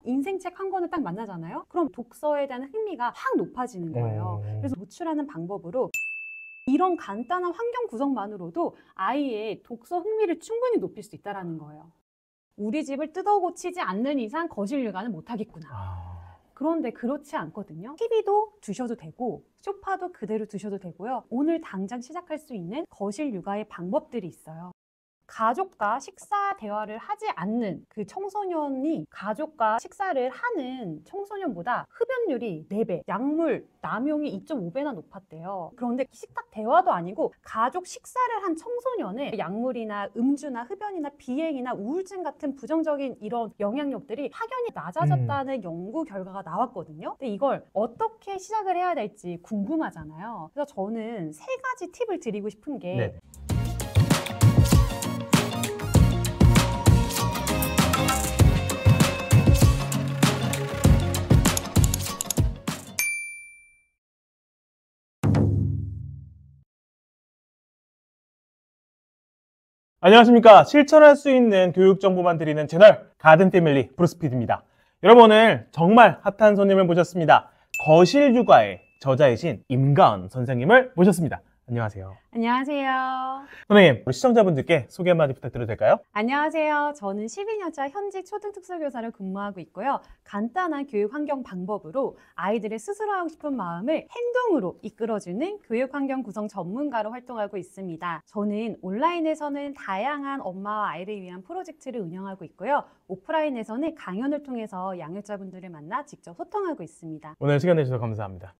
인생책 한 권을 딱 만나잖아요. 그럼 독서에 대한 흥미가 확 높아지는 거예요. 그래서 노출하는 방법으로 이런 간단한 환경 구성만으로도 아이의 독서 흥미를 충분히 높일 수 있다는 거예요. 우리 집을 뜯어 고치지 않는 이상 거실 육아는 못하겠구나. 그런데 그렇지 않거든요. TV도 두셔도 되고 소파도 그대로 두셔도 되고요. 오늘 당장 시작할 수 있는 거실 육아의 방법들이 있어요. 가족과 식사 대화를 하지 않는 그 청소년이 가족과 식사를 하는 청소년보다 흡연율이 4배, 약물 남용이 2.5배나 높았대요. 그런데 식탁 대화도 아니고 가족 식사를 한 청소년의 약물이나 음주나 흡연이나 비행이나 우울증 같은 부정적인 이런 영향력들이 확연히 낮아졌다는 연구 결과가 나왔거든요. 근데 이걸 어떻게 시작을 해야 될지 궁금하잖아요. 그래서 저는 3가지 팁을 드리고 싶은 게 네. 안녕하십니까. 실천할 수 있는 교육 정보만 드리는 채널 가든 패밀리 브루스피드입니다. 여러분, 오늘 정말 핫한 손님을 모셨습니다. 거실 육아의 저자이신 임가은 선생님을 모셨습니다. 안녕하세요. 안녕하세요. 선생님, 우리 시청자분들께 소개 한마디 부탁드려도 될까요? 안녕하세요. 저는 12년차 현직 초등특수교사를 근무하고 있고요. 간단한 교육 환경 방법으로 아이들의 스스로 하고 싶은 마음을 행동으로 이끌어주는 교육 환경 구성 전문가로 활동하고 있습니다. 저는 온라인에서는 다양한 엄마와 아이를 위한 프로젝트를 운영하고 있고요. 오프라인에서는 강연을 통해서 양육자분들을 만나 직접 소통하고 있습니다. 오늘 시간 내주셔서 감사합니다.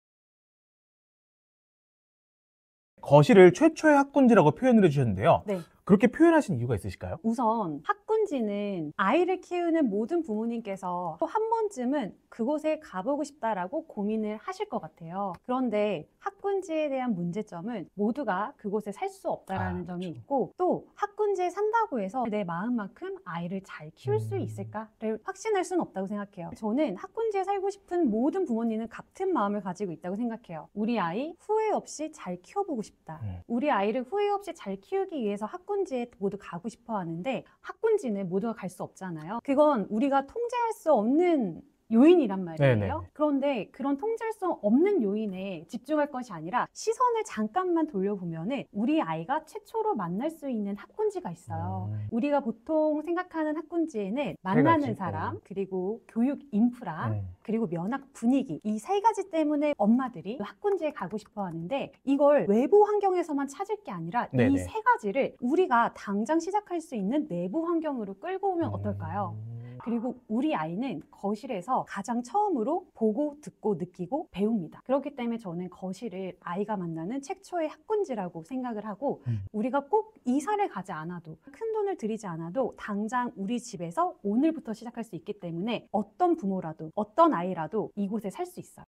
거실을 최초의 학군지라고 표현을 해주셨는데요. 네. 그렇게 표현하신 이유가 있으실까요? 우선 학군지는 아이를 키우는 모든 부모님께서 또 한 번쯤은 그곳에 가보고 싶다라고 고민을 하실 것 같아요. 그런데 학군지에 대한 문제점은 모두가 그곳에 살 수 없다라는 점이 그렇죠. 있고, 또 학군지에 산다고 해서 내 마음만큼 아이를 잘 키울 수 있을까를 확신할 수는 없다고 생각해요. 저는 학군지에 살고 싶은 모든 부모님은 같은 마음을 가지고 있다고 생각해요. 우리 아이 후회 없이 잘 키워보고 싶다. 우리 아이를 후회 없이 잘 키우기 위해서 학군지에 모두 가고 싶어 하는데, 학군지는 모두가 갈 수 없잖아요. 그건 우리가 통제할 수 없는 요인이란 말이에요. 네네. 그런데 그런 통제할 수 없는 요인에 집중할 것이 아니라 시선을 잠깐만 돌려보면은 우리 아이가 최초로 만날 수 있는 학군지가 있어요. 우리가 보통 생각하는 학군지에는 만나는 사람, 그리고 교육 인프라, 그리고 면학 분위기, 이 3가지 때문에 엄마들이 학군지에 가고 싶어 하는데, 이걸 외부 환경에서만 찾을 게 아니라 네네. 이 3가지를 우리가 당장 시작할 수 있는 내부 환경으로 끌고 오면 어떨까요? 그리고 우리 아이는 거실에서 가장 처음으로 보고 듣고 느끼고 배웁니다. 그렇기 때문에 저는 거실을 아이가 만나는 최초의 학군지라고 생각을 하고, 우리가 꼭 이사를 가지 않아도, 큰 돈을 들이지 않아도 당장 우리 집에서 오늘부터 시작할 수 있기 때문에 어떤 부모라도 어떤 아이라도 이곳에 살 수 있어요.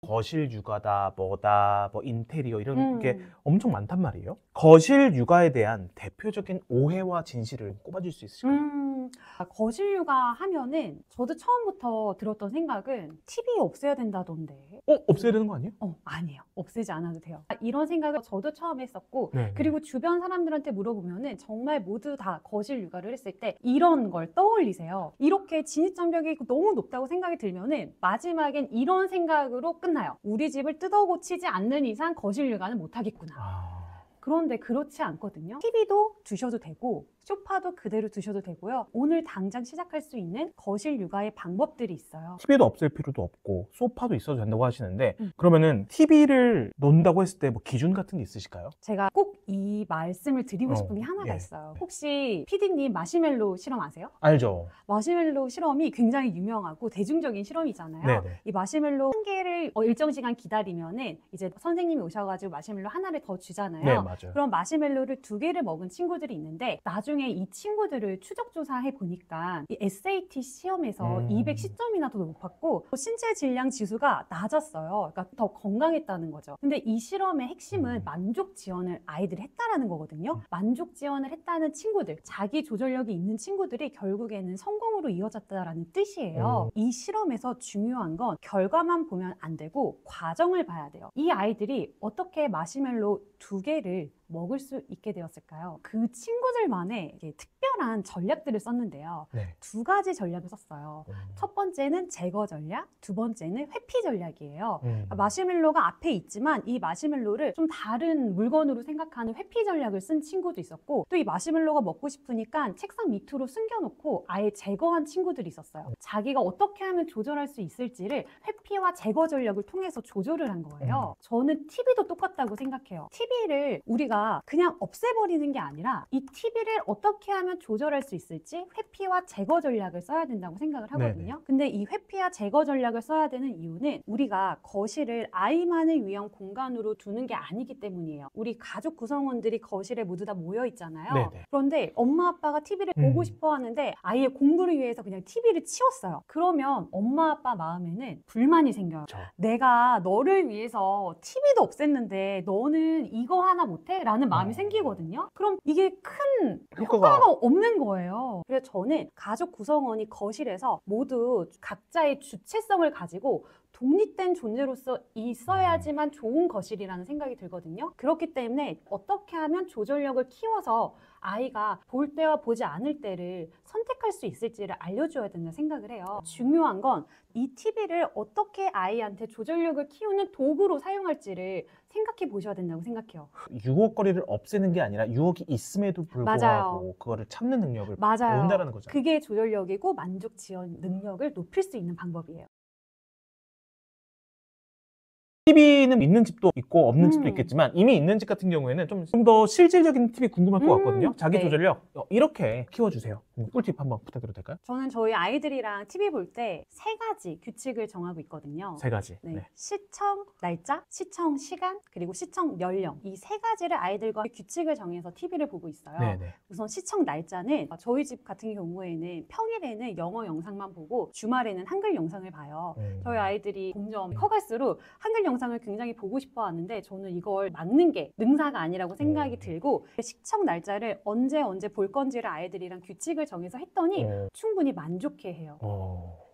거실 육아다, 뭐다, 뭐 인테리어 이런 게 엄청 많단 말이에요. 거실 육아에 대한 대표적인 오해와 진실을 꼽아줄 수 있을까요? 거실 육아 하면은 저도 처음부터 들었던 생각은 TV 없애야 된다던데. 없애야 되는 거 아니에요? 아니에요. 없애지 않아도 돼요. 이런 생각을 저도 처음 했었고, 네. 그리고 주변 사람들한테 물어보면은 정말 모두 다 거실 육아를 했을 때 이런 걸 떠올리세요. 이렇게 진입장벽이 너무 높다고 생각이 들면은 마지막엔 이런 생각으로 끝나요. 우리 집을 뜯어 고치지 않는 이상 거실 육아는 못하겠구나. 그런데 그렇지 않거든요. TV도 두셔도 되고 소파도 그대로 두셔도 되고요. 오늘 당장 시작할 수 있는 거실 육아의 방법들이 있어요. TV도 없앨 필요도 없고 소파도 있어도 된다고 하시는데, 그러면은 TV를 놓는다고 했을 때 뭐 기준 같은 게 있으실까요? 제가 꼭 이 말씀을 드리고 싶은 게 하나가 있어요. 혹시 PD님 마시멜로 실험 아세요? 알죠. 마시멜로 실험이 굉장히 유명하고 대중적인 실험이잖아요. 네네. 이 마시멜로 한 개를 일정 시간 기다리면은 이제 선생님이 오셔가지고 마시멜로 하나를 더 주잖아요. 네, 맞아요. 그럼 마시멜로를 2개를 먹은 친구들이 있는데, 나중에 이 친구들을 추적 조사해 보니까 이 SAT 시험에서 210점이나 더 높았고 신체 질량 지수가 낮았어요. 그러니까 더 건강했다는 거죠. 근데 이 실험의 핵심은 만족 지원을 아이들이 했다라는 거거든요. 만족 지원을 했다는 친구들, 자기 조절력이 있는 친구들이 결국에는 성공으로 이어졌다라는 뜻이에요. 이 실험에서 중요한 건 결과만 보면 안 되고 과정을 봐야 돼요. 이 아이들이 어떻게 마시멜로 2개를 먹을 수 있게 되었을까요? 그 친구들만의 이게 특별한 전략들을 썼는데요. 네. 두 가지 전략을 썼어요. 첫 번째는 제거 전략, 두 번째는 회피 전략이에요. 마시멜로가 앞에 있지만 이 마시멜로를 좀 다른 물건으로 생각하는 회피 전략을 쓴 친구도 있었고, 또 이 마시멜로가 먹고 싶으니까 책상 밑으로 숨겨놓고 아예 제거한 친구들이 있었어요. 자기가 어떻게 하면 조절할 수 있을지를 회피와 제거 전략을 통해서 조절을 한 거예요. 저는 TV도 똑같다고 생각해요. TV를 우리가 그냥 없애버리는 게 아니라 이 TV를 어떻게 하면 조절할 수 있을지 회피와 제거 전략을 써야 된다고 생각을 하거든요. 네네. 근데 이 회피와 제거 전략을 써야 되는 이유는 우리가 거실을 아이만을 위한 공간으로 두는 게 아니기 때문이에요. 우리 가족 구성원들이 거실에 모두 다 모여 있잖아요. 네네. 그런데 엄마 아빠가 TV를 보고 싶어 하는데 아이의 공부를 위해서 그냥 TV를 치웠어요. 그러면 엄마 아빠 마음에는 불만이 생겨요. 그렇죠. 내가 너를 위해서 TV도 없앴는데 너는 이거 하나 못해? 라는 마음이 생기거든요. 그럼 이게 큰 효과가 없는 거예요. 그래서 저는 가족 구성원이 거실에서 모두 각자의 주체성을 가지고 독립된 존재로서 있어야지만 좋은 거실이라는 생각이 들거든요. 그렇기 때문에 어떻게 하면 조절력을 키워서 아이가 볼 때와 보지 않을 때를 선택할 수 있을지를 알려줘야 된다는 생각을 해요. 중요한 건 이 TV를 어떻게 아이한테 조절력을 키우는 도구로 사용할지를 생각해 보셔야 된다고 생각해요. 유혹거리를 없애는 게 아니라 유혹이 있음에도 불구하고 맞아요. 그거를 참는 능력을 맞아요. 배운다는 거죠. 그게 조절력이고 만족 지원 능력을 높일 수 있는 방법이에요. TV는 있는 집도 있고 없는 집도 음. 있겠지만 이미 있는 집 같은 경우에는 좀 더 실질적인 팁이 궁금할 것 같거든요. 자기 네. 조절력 이렇게 키워주세요. 꿀팁 한번 부탁드려도 될까요? 저는 저희 아이들이랑 TV 볼 때 3가지 규칙을 정하고 있거든요. 3가지. 네. 네. 시청 날짜, 시청 시간, 그리고 시청 연령. 이 3가지를 아이들과 규칙을 정해서 TV를 보고 있어요. 네네. 우선 시청 날짜는 저희 집 같은 경우에는 평일에는 영어 영상만 보고 주말에는 한글 영상을 봐요. 저희 아이들이 점점 커갈수록 한글 영상을 굉장히 보고 싶어 하는데 저는 이걸 막는 게 능사가 아니라고 생각이 들고 시청 날짜를 언제 볼 건지를 아이들이랑 규칙을 정해서 했더니 충분히 만족해해요.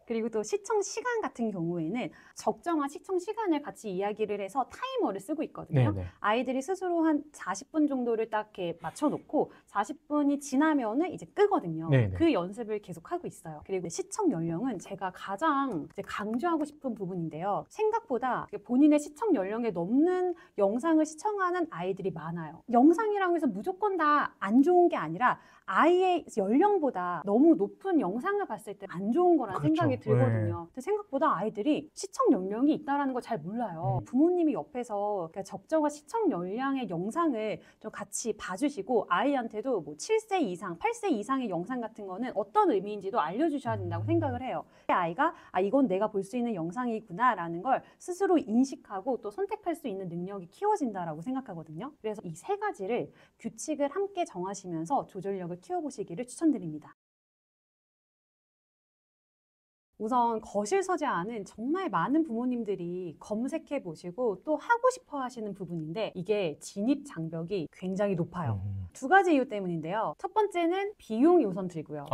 그리고 또 시청 시간 같은 경우에는 적정한 시청 시간을 같이 이야기를 해서 타이머를 쓰고 있거든요. 네네. 아이들이 스스로 한 40분 정도를 딱 이렇게 맞춰놓고 40분이 지나면은 이제 끄거든요. 네네. 그 연습을 계속 하고 있어요. 그리고 시청 연령은 제가 가장 이제 강조하고 싶은 부분인데요. 생각보다 본인의 시청 연령에 넘는 영상을 시청하는 아이들이 많아요. 영상이라고 해서 무조건 다 안 좋은 게 아니라 아이의 연령보다 너무 높은 영상을 봤을 때 안 좋은 거라는 그렇죠. 생각이 들거든요. 근데 생각보다 아이들이 시청 연령이 있다는 걸 잘 몰라요. 부모님이 옆에서 적정한 시청 연령의 영상을 좀 같이 봐주시고 아이한테도 뭐 7세 이상, 8세 이상의 영상 같은 거는 어떤 의미인지도 알려주셔야 된다고 생각을 해요. 아이가 이건 내가 볼 수 있는 영상이구나 라는 걸 스스로 인식하고 또 선택할 수 있는 능력이 키워진다라고 생각하거든요. 그래서 이 3가지를 규칙을 함께 정하시면서 조절력을 키워보시기를 추천드립니다. 우선 거실 서재안은 정말 많은 부모님들이 검색해 보시고 또 하고 싶어 하시는 부분인데 이게 진입 장벽이 굉장히 높아요. 2가지 이유 때문인데요. 첫 번째는 비용이 우선 들고요.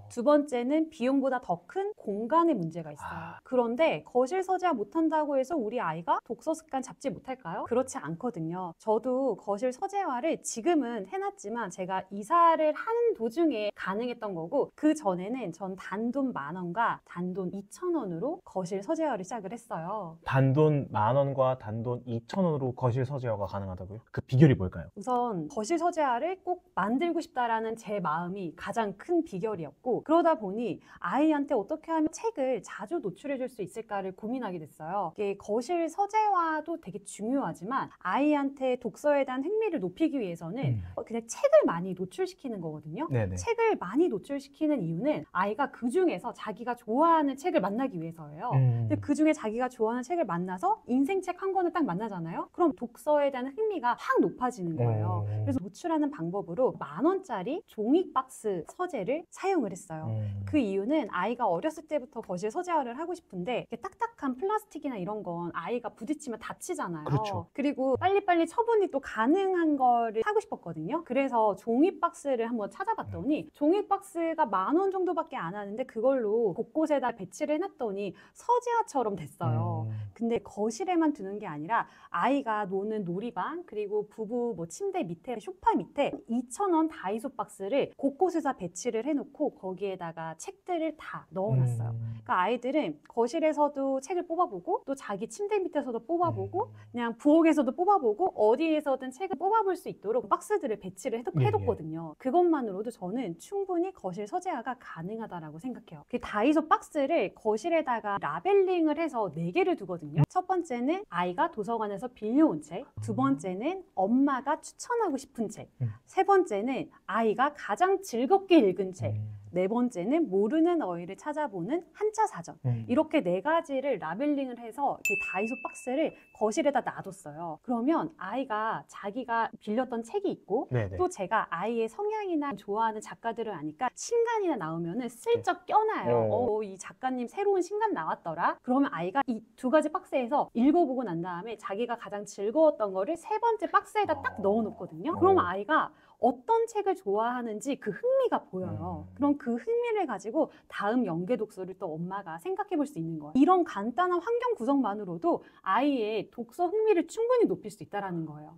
두 번째는 비용보다 더 큰 공간의 문제가 있어요. 그런데 거실 서재화 못한다고 해서 우리 아이가 독서 습관 잡지 못할까요? 그렇지 않거든요. 저도 거실 서재화를 지금은 해놨지만 제가 이사를 하는 도중에 가능했던 거고 그 전에는 전 단돈 10,000원과 단돈 2,000원으로 거실 서재화를 시작을 했어요. 단돈 10,000원과 단돈 2,000원으로 거실 서재화가 가능하다고요? 그 비결이 뭘까요? 우선 거실 서재화를 꼭 만들고 싶다라는 제 마음이 가장 큰 비결이었고 그러다 보니 아이한테 어떻게 하면 책을 자주 노출해 줄 수 있을까를 고민하게 됐어요. 이게 거실 서재화도 되게 중요하지만 아이한테 독서에 대한 흥미를 높이기 위해서는 그냥 책을 많이 노출시키는 거거든요. 네네. 책을 많이 노출시키는 이유는 아이가 그 중에서 자기가 좋아하는 책을 만나기 위해서예요. 근데 그 중에 자기가 좋아하는 책을 만나서 인생책 한 권을 딱 만나잖아요. 그럼 독서에 대한 흥미가 확 높아지는 거예요. 그래서 노출하는 방법으로 10,000원짜리 종이 박스 서재를 사용을 했어요. 그 이유는 아이가 어렸을 때부터 거실 서재화를 하고 싶은데 딱딱한 플라스틱이나 이런 건 아이가 부딪히면 다치잖아요. 그렇죠. 그리고 빨리빨리 처분이 또 가능한 거를 하고 싶었거든요. 그래서 종이 박스를 한번 찾아봤더니 종이 박스가 10,000원 정도밖에 안 하는데 그걸로 곳곳에다 배치를 해놨더니 서재화처럼 됐어요. 근데 거실에만 두는 게 아니라 아이가 노는 놀이방 그리고 부부 뭐 침대 밑에 소파 밑에 2,000원 다이소 박스를 곳곳에다 배치를 해놓고 거기에다가 책들을 다 넣어놨어요. 그러니까 아이들은 거실에서도 책을 뽑아보고 또 자기 침대 밑에서도 뽑아보고 그냥 부엌에서도 뽑아보고 어디에서든 책을 뽑아볼 수 있도록 박스들을 배치를 해뒀거든요. 그것만으로도 저는 충분히 거실 서재화가 가능하다라고 생각해요. 그 다이소 박스를 거실에다가 라벨링을 해서 4개를 두거든요. 첫 번째는 아이가 도서관에서 빌려온 책, 두 번째는 엄마가 추천하고 싶은 책, 세 번째는 아이가 가장 즐겁게 읽은 책, 네 번째는 모르는 어휘를 찾아보는 한자 사전. 이렇게 4가지를 라벨링을 해서 이렇게 다이소 박스를 거실에다 놔뒀어요. 그러면 아이가 자기가 빌렸던 책이 있고 네네. 또 제가 아이의 성향이나 좋아하는 작가들을 아니까 신간이나 나오면은 슬쩍 껴놔요. 이 작가님 새로운 신간 나왔더라. 그러면 아이가 이 2가지 박스에서 읽어보고 난 다음에 자기가 가장 즐거웠던 거를 3번째 박스에다 딱 넣어놓거든요. 그러면 아이가 어떤 책을 좋아하는지 그 흥미가 보여요. 그럼 그 흥미를 가지고 다음 연계 독서를 또 엄마가 생각해 볼 수 있는 거예요. 이런 간단한 환경 구성만으로도 아이의 독서 흥미를 충분히 높일 수 있다는 거예요.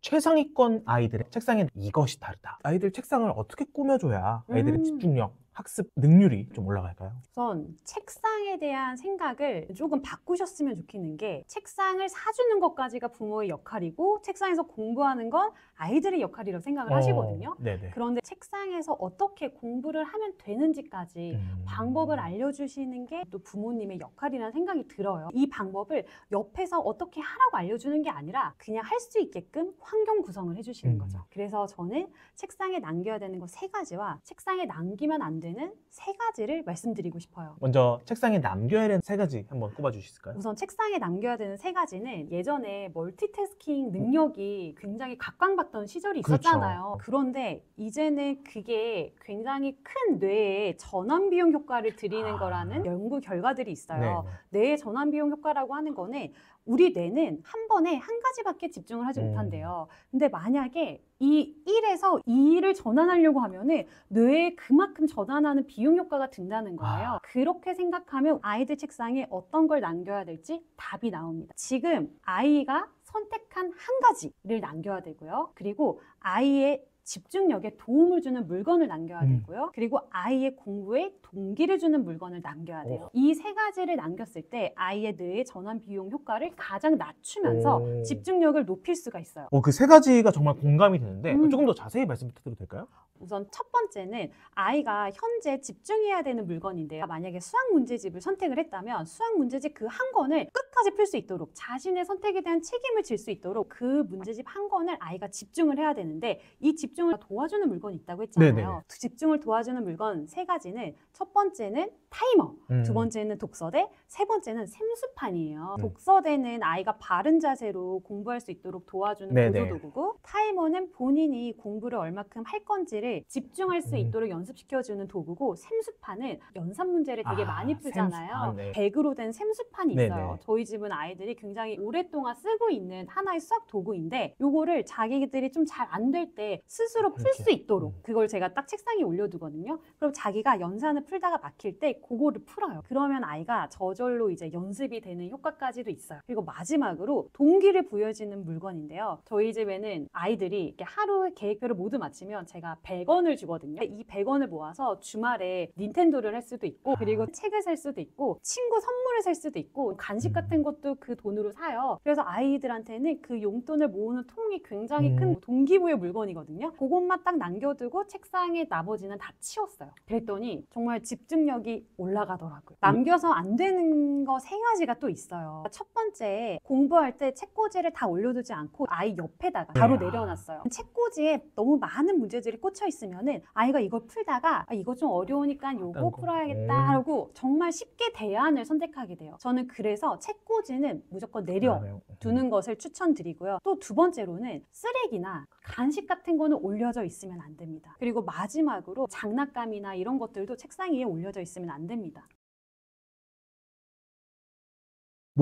최상위권 아이들의 책상엔 이것이 다르다. 아이들 책상을 어떻게 꾸며줘야 아이들의 집중력, 학습 능률이 좀 올라갈까요? 우선 책상에 대한 생각을 조금 바꾸셨으면 좋겠는 게 책상을 사주는 것까지가 부모의 역할이고 책상에서 공부하는 건 아이들의 역할이라고 생각을 하시거든요. 네네. 그런데 책상에서 어떻게 공부를 하면 되는지까지 방법을 알려주시는 게 또 부모님의 역할이라는 생각이 들어요. 이 방법을 옆에서 어떻게 하라고 알려주는 게 아니라 그냥 할 수 있게끔 환경 구성을 해주시는 거죠. 그래서 저는 책상에 남겨야 되는 거 3가지와 책상에 남기면 안 되는 3가지를 말씀드리고 싶어요. 먼저 책상에 남겨야 되는 3가지 한번 꼽아주실 수 있을까요? 우선 책상에 남겨야 되는 3가지는 예전에 멀티태스킹 능력이 굉장히 각광받던 시절이 있었잖아요. 그런데 이제는 그게 굉장히 큰 뇌에 전환 비용 효과를 드리는 거라는 연구 결과들이 있어요. 뇌의 전환 비용 효과라고 하는 거는 우리 뇌는 한 번에 한 가지밖에 집중을 하지 못한대요. 근데 만약에 이 1에서 2를 전환하려고 하면은 뇌에 그만큼 전환하는 비용 효과가 든다는 거예요. 그렇게 생각하면 아이들 책상에 어떤 걸 남겨야 될지 답이 나옵니다. 지금 아이가 선택한 한 가지를 남겨야 되고요. 그리고 아이의 집중력에 도움을 주는 물건을 남겨야 되고요. 그리고 아이의 공부에 동기를 주는 물건을 남겨야 돼요. 이 3가지를 남겼을 때 아이의 뇌의 전환 비용 효과를 가장 낮추면서 집중력을 높일 수가 있어요. 그 3가지가 정말 공감이 되는데 조금 더 자세히 말씀 부탁드려도 될까요? 우선 첫 번째는 아이가 현재 집중해야 되는 물건인데요. 만약에 수학 문제집을 선택을 했다면 수학 문제집 그 한 권을 끝까지 풀 수 있도록 자신의 선택에 대한 책임을 질 수 있도록 그 문제집 한 권을 아이가 집중을 해야 되는데 이 집중을 도와주는 물건이 있다고 했잖아요. 네네. 집중을 도와주는 물건 3가지는 첫 번째는 타이머, 두 번째는 독서대, 세 번째는 샘수판이에요. 독서대는 아이가 바른 자세로 공부할 수 있도록 도와주는 보조 도구고 타이머는 본인이 공부를 얼마큼 할 건지를 집중할 수 있도록 연습시켜주는 도구고 샘수판은 연산 문제를 되게 많이 풀잖아요. 샘수판, 100으로 된 샘수판이 있어요. 네네. 저희 집은 아이들이 굉장히 오랫동안 쓰고 있는 하나의 수학 도구인데 요거를 자기들이 좀 잘 안 될 때 스스로 풀 수 있도록 그걸 제가 딱 책상에 올려두거든요. 그럼 자기가 연산을 풀다가 막힐 때 그거를 풀어요. 그러면 아이가 저절로 이제 연습이 되는 효과까지도 있어요. 그리고 마지막으로 동기를 부여해주는 물건인데요. 저희 집에는 아이들이 이렇게 하루 계획표를 모두 마치면 제가 100원을 주거든요. 이 100원을 모아서 주말에 닌텐도를 할 수도 있고 그리고 책을 살 수도 있고 친구 선물을 살 수도 있고 간식 같은 것도 그 돈으로 사요. 그래서 아이들한테는 그 용돈을 모으는 통이 굉장히 큰 동기부여 물건이거든요. 그것만 딱 남겨두고 책상에 나머지는 다 치웠어요. 그랬더니 정말 집중력이 올라가더라고요. 남겨서 안 되는 거 3가지가 또 있어요. 첫 번째, 공부할 때 책꽂이를 다 올려두지 않고 아이 옆에다가 바로 내려놨어요. 책꽂이에 너무 많은 문제들이 꽂혀 있으면은 아이가 이걸 풀다가 이거 좀 어려우니까 요거 풀어야겠다 하고 정말 쉽게 대안을 선택하게 돼요. 저는 그래서 책꽂이는 무조건 내려두는 것을 추천드리고요. 또 두 번째로는 쓰레기나 간식 같은 거는 올려져 있으면 안 됩니다. 그리고 마지막으로 장난감이나 이런 것들도 책상 위에 올려져 있으면 안 됩니다.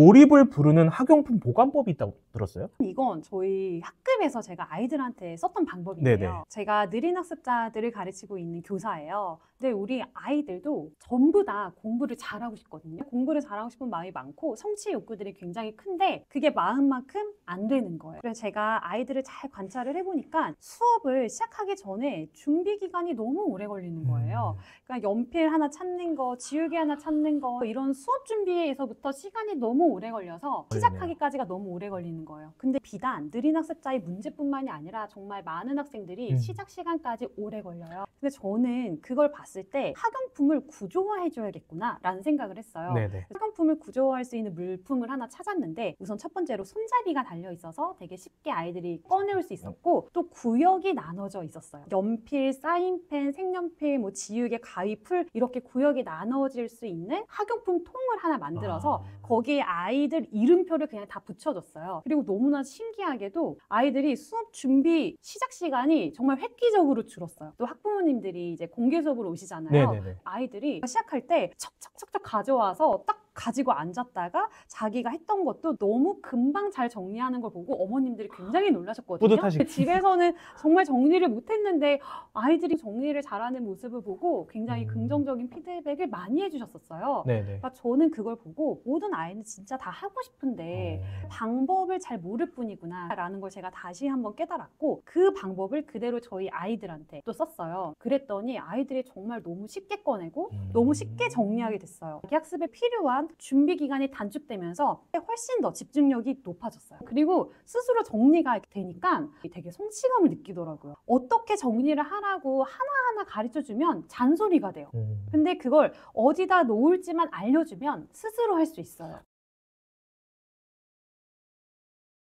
몰입을 부르는 학용품 보관법이 있다고 들었어요? 이건 저희 학급에서 제가 아이들한테 썼던 방법인데요. 네네. 제가 느린 학습자들을 가르치고 있는 교사예요. 근데 우리 아이들도 전부 다 공부를 잘하고 싶거든요. 공부를 잘하고 싶은 마음이 많고 성취 욕구들이 굉장히 큰데 그게 마음만큼 안 되는 거예요. 그래서 제가 아이들을 잘 관찰을 해보니까 수업을 시작하기 전에 준비 기간이 너무 오래 걸리는 거예요. 그러니까 연필 하나 찾는 거, 지우개 하나 찾는 거 이런 수업 준비에서부터 시간이 너무 오래 걸려서 시작하기까지가 너무 오래 걸리는 거예요. 근데 비단 느린 학습자의 문제뿐만이 아니라 정말 많은 학생들이 시작 시간까지 오래 걸려요. 근데 저는 그걸 봤을 때 학용품을 구조화해줘야겠구나 라는 생각을 했어요. 네네. 학용품을 구조화할 수 있는 물품을 하나 찾았는데 우선 첫 번째로 손잡이가 달려 있어서 되게 쉽게 아이들이 꺼내올 수 있었고 또 구역이 나눠져 있었어요. 연필, 사인펜, 색연필, 뭐 지우개, 가위, 풀 이렇게 구역이 나눠질 수 있는 학용품 통을 하나 만들어서 거기에 아이들 이름표를 그냥 다 붙여줬어요. 그리고 너무나 신기하게도 아이들이 수업 준비 시작 시간이 정말 획기적으로 줄었어요. 또 학부모님들이 이제 공개 수업으로 오시잖아요. 네네네. 아이들이 시작할 때 척척척척 가져와서 딱 가지고 앉았다가 자기가 했던 것도 너무 금방 잘 정리하는 걸 보고 어머님들이 굉장히 놀라셨거든요. 뿌듯하시고. 집에서는 정말 정리를 못했는데 아이들이 정리를 잘하는 모습을 보고 굉장히 긍정적인 피드백을 많이 해주셨었어요. 네네. 그러니까 저는 그걸 보고 모든 아이는 진짜 다 하고 싶은데 방법을 잘 모를 뿐이구나 라는 걸 제가 다시 한번 깨달았고 그 방법을 그대로 저희 아이들한테 또 썼어요. 그랬더니 아이들이 정말 너무 쉽게 꺼내고 너무 쉽게 정리하게 됐어요. 학습에 필요한 준비 기간이 단축되면서 훨씬 더 집중력이 높아졌어요. 그리고 스스로 정리가 되니까 되게 성취감을 느끼더라고요. 어떻게 정리를 하라고 하나하나 가르쳐주면 잔소리가 돼요. 근데 그걸 어디다 놓을지만 알려주면 스스로 할 수 있어요.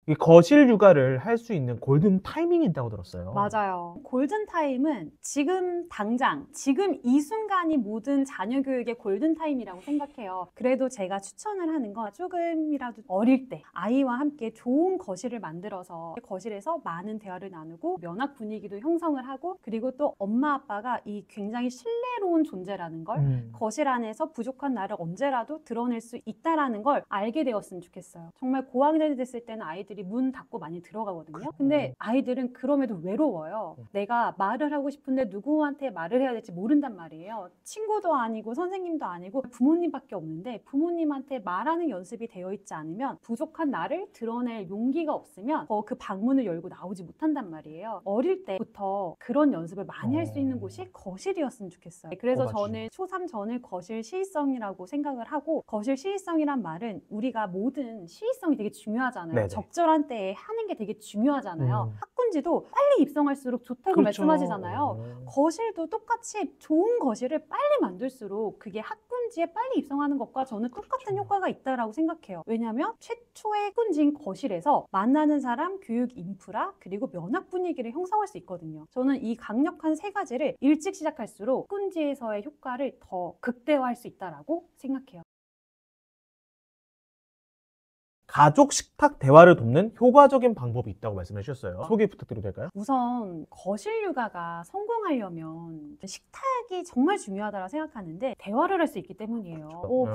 이 거실 육아를 할 수 있는 골든 타이밍이 있다고 들었어요. 맞아요. 골든타임은 지금 당장, 지금 이 순간이 모든 자녀 교육의 골든타임이라고 생각해요. 그래도 제가 추천을 하는 건 조금이라도 어릴 때 아이와 함께 좋은 거실을 만들어서 거실에서 많은 대화를 나누고 면학 분위기도 형성을 하고 그리고 또 엄마 아빠가 이 굉장히 신뢰로운 존재라는 걸 거실 안에서 부족한 나를 언제라도 드러낼 수 있다라는 걸 알게 되었으면 좋겠어요. 정말 고학년이 됐을 때는 아이들이 문 닫고 많이 들어가거든요. 근데 아이들은 그럼에도 외로워요. 내가 말을 하고 싶은데 누구한테 말을 해야 될지 모른단 말이에요. 친구도 아니고 선생님도 아니고 부모님밖에 없는데 부모님한테 말하는 연습이 되어 있지 않으면 부족한 나를 드러낼 용기가 없으면 그 방문을 열고 나오지 못한단 말이에요. 어릴 때부터 그런 연습을 많이 할 수 있는 곳이 거실이었으면 좋겠어요. 그래서 저는 초3 전을 거실 시의성이라고 생각을 하고 거실 시의성이란 말은 우리가 모든 시의성이 되게 중요하잖아요. 네네. 적절한 때에 하는 게 되게 중요하잖아요. 학군지도 빨리 입성할수록 좋다고 그렇죠. 말씀하시잖아요. 거실도 똑같이 좋은 거실을 빨리 만들수록 그게 학군지에 빨리 입성하는 것과 저는 똑같은 효과가 있다고 생각해요. 왜냐하면 최초의 학군지인 거실에서 만나는 사람, 교육 인프라, 그리고 면학 분위기를 형성할 수 있거든요. 저는 이 강력한 세 가지를 일찍 시작할수록 학군지에서의 효과를 더 극대화할 수 있다고 생각해요. 가족 식탁 대화를 돕는 효과적인 방법이 있다고 말씀해 주셨어요. 소개 부탁드려도 될까요? 우선 거실 육아가 성공하려면 식탁이 정말 중요하다고 생각하는데 대화를 할 수 있기 때문이에요.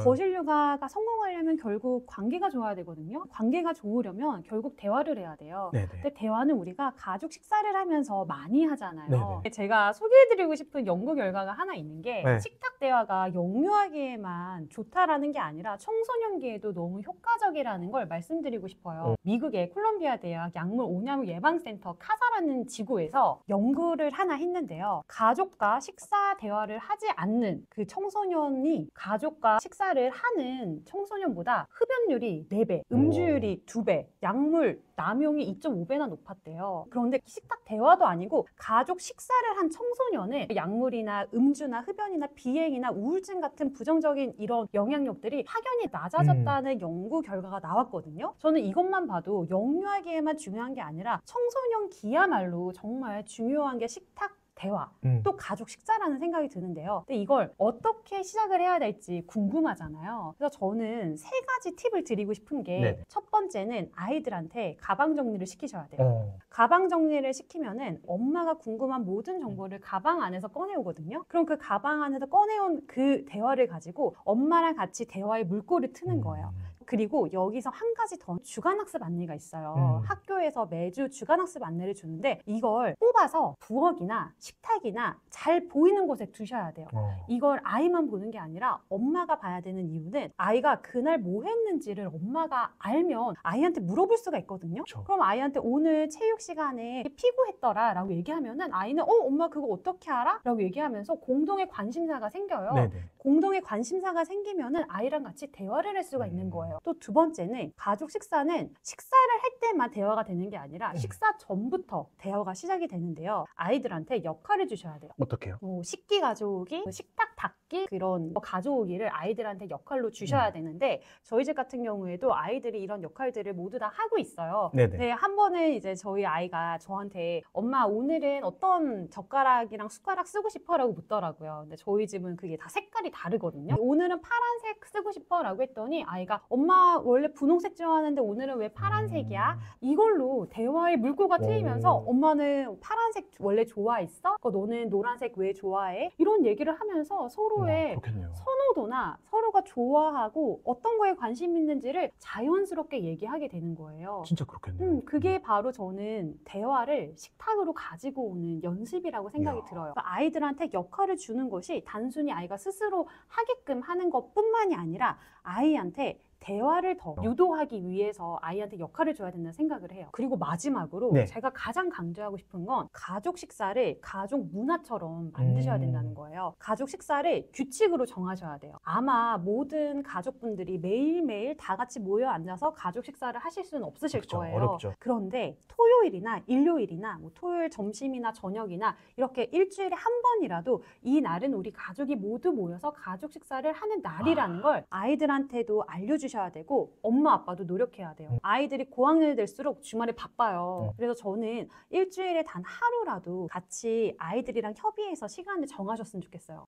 거실 육아가 성공하려면 결국 관계가 좋아야 되거든요. 관계가 좋으려면 결국 대화를 해야 돼요. 네네. 근데 대화는 우리가 가족 식사를 하면서 많이 하잖아요. 네네. 제가 소개해드리고 싶은 연구 결과가 하나 있는 게 네. 식탁 대화가 영유아기에만 좋다라는 게 아니라 청소년기에도 너무 효과적이라는 걸 말씀드리고 싶어요. 미국의 콜롬비아 대학 약물 오염 예방센터 카사라는 지구에서 연구를 하나 했는데요. 가족과 식사 대화를 하지 않는 그 청소년이 가족과 식사를 하는 청소년보다 흡연율이 4배, 음주율이 2배, 약물 남용이 2.5배나 높았대요. 그런데 식탁 대화도 아니고 가족 식사를 한 청소년의 약물이나 음주나 흡연이나 비행이나 우울증 같은 부정적인 이런 영향력들이 확연히 낮아졌다는 연구 결과가 나왔거든요. 저는 이것만 봐도 영유아기에만 중요한 게 아니라 청소년기야말로 정말 중요한 게 식탁 대화, 또 가족 식사라는 생각이 드는데요. 근데 이걸 어떻게 시작을 해야 될지 궁금하잖아요. 그래서 저는 3가지 팁을 드리고 싶은 게 첫 번째는 아이들한테 가방 정리를 시키셔야 돼요. 가방 정리를 시키면은 엄마가 궁금한 모든 정보를 가방 안에서 꺼내오거든요. 그럼 그 가방 안에서 꺼내온 그 대화를 가지고 엄마랑 같이 대화의 물꼬를 트는 거예요. 그리고 여기서 한 가지 더 주간학습 안내가 있어요. 학교에서 매주 주간학습 안내를 주는데 이걸 뽑아서 부엌이나 식탁이나 잘 보이는 곳에 두셔야 돼요. 이걸 아이만 보는 게 아니라 엄마가 봐야 되는 이유는 아이가 그날 뭐 했는지를 엄마가 알면 아이한테 물어볼 수가 있거든요. 그쵸. 그럼 아이한테 오늘 체육 시간에 피구했더라 라고 얘기하면은 아이는 엄마 그거 어떻게 알아? 라고 얘기하면서 공동의 관심사가 생겨요. 네네. 공동의 관심사가 생기면은 아이랑 같이 대화를 할 수가 있는 거예요. 또 두 번째는 가족 식사는 식사를 할 때만 대화가 되는 게 아니라 식사 전부터 대화가 시작이 되는데요. 아이들한테 역할을 주셔야 돼요. 어떻게요? 식기 가져오기, 식탁 닦기 그런 거 가져오기를 아이들한테 역할로 주셔야 되는데 저희 집 같은 경우에도 아이들이 이런 역할들을 모두 다 하고 있어요. 네네. 네, 한 번은 이제 저희 아이가 저한테 엄마 오늘은 어떤 젓가락이랑 숟가락 쓰고 싶어? 라고 묻더라고요. 근데 저희 집은 그게 다 색깔이 다르거든요. 오늘은 파란색 쓰고 싶어? 라고 했더니 아이가 엄마 원래 분홍색 좋아하는데 오늘은 왜 파란색이야? 이걸로 대화의 물꼬가 트이면서 엄마는 파란색 원래 좋아했어? 너는 노란색 왜 좋아해? 이런 얘기를 하면서 서로의 그렇겠네요. 선호도나 서로가 좋아하고 어떤 거에 관심 있는지를 자연스럽게 얘기하게 되는 거예요. 진짜 그렇겠네요. 그게 바로 저는 대화를 식탁으로 가지고 오는 연습이라고 생각이 들어요. 그러니까 아이들한테 역할을 주는 것이 단순히 아이가 스스로 하게끔 하는 것뿐만이 아니라 아이한테 대화를 더 유도하기 위해서 아이한테 역할을 줘야 된다는 생각을 해요. 그리고 마지막으로 네. 제가 가장 강조하고 싶은 건 가족 식사를 가족 문화처럼 만드셔야 된다는 거예요. 가족 식사를 규칙으로 정하셔야 돼요. 아마 모든 가족분들이 매일매일 다 같이 모여 앉아서 가족 식사를 하실 수는 없으실 그렇죠. 거예요. 어렵죠. 그런데 토요일이나 일요일이나 토요일 점심이나 저녁이나 이렇게 일주일에 한 번이라도 이 날은 우리 가족이 모두 모여서 가족 식사를 하는 날이라는 걸 아이들한테도 알려주셔야 되고 엄마 아빠도 노력해야 돼요. 아이들이 고학년이 될수록 주말에 바빠요. 그래서 저는 일주일에 단 하루라도 같이 아이들이랑 협의해서 시간을 정하셨으면 좋겠어요.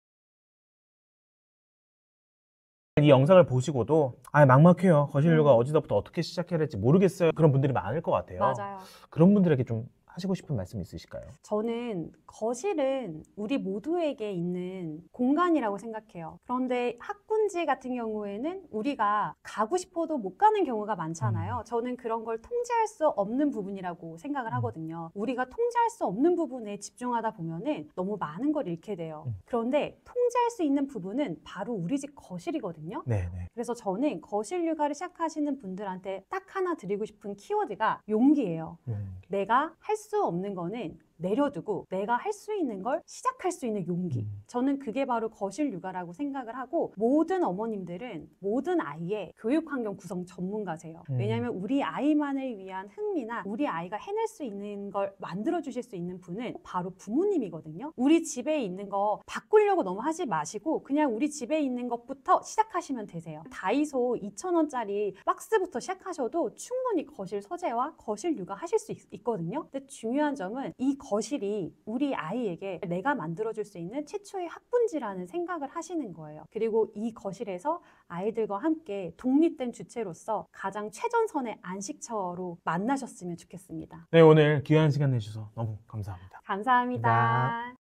이 영상을 보시고도 막막해요. 거실요가 어디서부터 어떻게 시작해야 될지 모르겠어요. 그런 분들이 많을 것 같아요. 맞아요. 그런 분들에게 좀 하시고 싶은 말씀 있으실까요? 저는 거실은 우리 모두에게 있는 공간이라고 생각해요. 그런데 학군지 같은 경우에는 우리가 가고 싶어도 못 가는 경우가 많잖아요. 저는 그런 걸 통제할 수 없는 부분이라고 생각을 하거든요. 우리가 통제할 수 없는 부분에 집중하다 보면은 너무 많은 걸 잃게 돼요. 그런데 통제할 수 있는 부분은 바로 우리 집 거실이거든요. 네네. 그래서 저는 거실 육아를 시작하시는 분들한테 딱 하나 드리고 싶은 키워드가 용기예요. 내가 할 수 없는 거는 내려두고 내가 할 수 있는 걸 시작할 수 있는 용기. 저는 그게 바로 거실 육아라고 생각을 하고 모든 어머님들은 모든 아이의 교육 환경 구성 전문가세요. 왜냐하면 우리 아이만을 위한 흥미나 우리 아이가 해낼 수 있는 걸 만들어 주실 수 있는 분은 바로 부모님이거든요. 우리 집에 있는 거 바꾸려고 너무 하지 마시고 그냥 우리 집에 있는 것부터 시작하시면 되세요. 다이소 2,000원짜리 박스부터 시작하셔도 충분히 거실 서재와 거실 육아 하실 수 있거든요. 근데 중요한 점은 이 거실이 우리 아이에게 내가 만들어줄 수 있는 최초의 학군지라는 생각을 하시는 거예요. 그리고 이 거실에서 아이들과 함께 독립된 주체로서 가장 최전선의 안식처로 만나셨으면 좋겠습니다. 네, 오늘 귀한 시간 내주셔서 너무 감사합니다. 감사합니다.